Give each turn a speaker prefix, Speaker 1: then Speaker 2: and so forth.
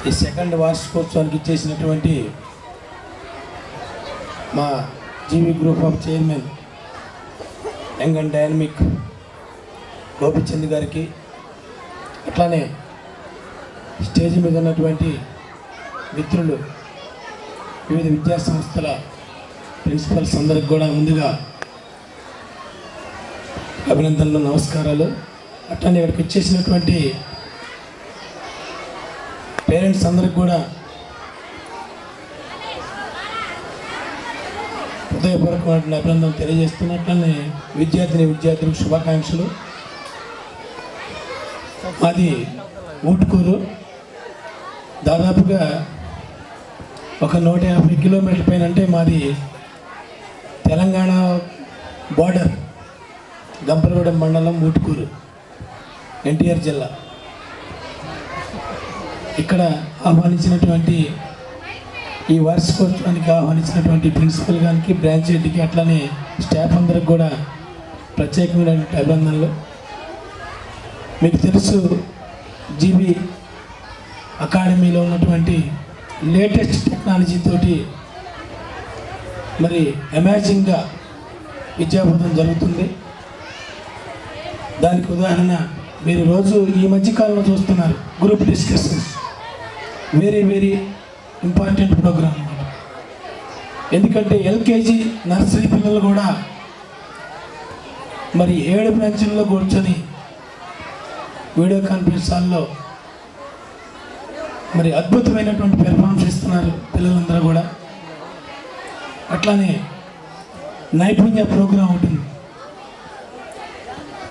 Speaker 1: ఈ సెకండ్ వార్షికోత్సవానికి ఇచ్చేసినటువంటి మా G V group of chairman young and dynamic Gopichand గారికి, అట్లానే స్టేజ్ మీద ఉన్నటువంటి మిత్రులు, వివిధ విద్యా సంస్థల ప్రిన్సిపల్స్ అందరికి కూడా ముందుగా అభినందనలు, నమస్కారాలు. అట్లానే ఇక్కడికి వచ్చేసినటువంటి పేరెంట్స్ అందరికి కూడా హృదయపూర్వకమైన అభినందనలు తెలియజేస్తున్నట్లనే విద్యార్థులకు శుభాకాంక్షలు. మాది ఊటుకూరు, దాదాపుగా ఒక 150 కిలోమీటర్ల పైన, అంటే మాది తెలంగాణ బార్డర్, గంపలగూడెం మండలం, ఊటుకూరు, ఎన్టీఆర్ జిల్లా. ఇక్కడ ఆహ్వానించినటువంటి ఈ వార్షికోత్సవానికి ఆహ్వానించినటువంటి ప్రిన్సిపల్ గారికి, బ్రాంచ్ హెడ్కి, అట్లానే స్టాఫ్ అందరికి కూడా ప్రత్యేకమైనటువంటి అభినందనలు. మీకు తెలుసు, జీబీ అకాడమీలో ఉన్నటువంటి లేటెస్ట్ టెక్నాలజీ తోటి మరి అమేజింగ్గా విద్యాబోధన జరుగుతుంది. దానికి ఉదాహరణ మీరు రోజు ఈ మధ్యకాలంలో చూస్తున్నారు group discussions, very very important programme. ఎందుకంటే ఎల్కేజీ నర్సరీ పిల్లలు కూడా మరి 7 బ్రాంచుల్లో కూర్చొని వీడియో కాన్ఫరెన్స్ హాల్లో మరి అద్భుతమైనటువంటి పెర్ఫార్మెన్స్ ఇస్తున్నారు పిల్లలందరూ కూడా. అట్లానే నైపుణ్య ప్రోగ్రాం ఉంటుంది.